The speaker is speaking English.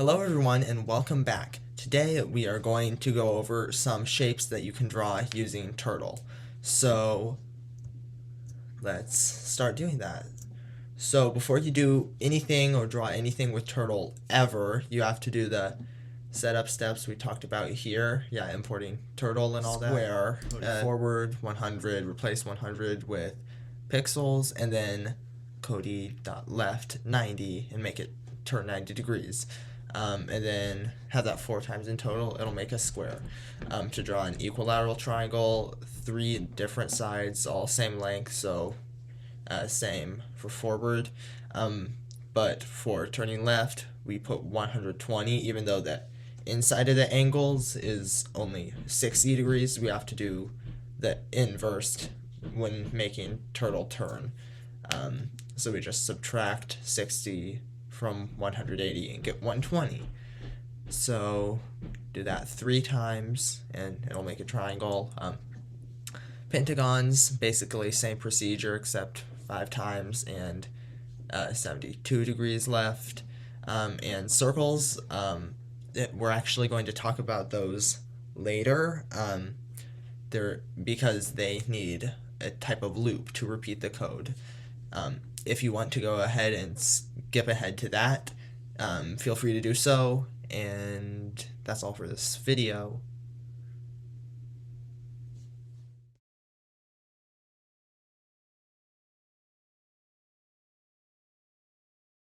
Hello everyone and welcome back. Today we are going to go over some shapes that you can draw using Turtle. So let's start doing that. So before you do anything or draw anything with Turtle ever, you have to do the setup steps we talked about here. Yeah, importing Turtle and all that. Square, forward 100, replace 100 with pixels, and then Cody.left 90 and make it turn 90 degrees. And then have that 4 times in total, it'll make a square. To draw an equilateral triangle, 3 different sides, all same length, so same for forward. But for turning left, we put 120, even though the inside of the angles is only 60 degrees, we have to do the inverse when making turtle turn. So we just subtract 60 from 180 and get 120. So do that 3 times and it'll make a triangle. Pentagons, basically same procedure except 5 times and 72 degrees left. And circles, we're actually going to talk about those later. Because they need a type of loop to repeat the code. If you want to go ahead and skip ahead to that, feel free to do so, and that's all for this video.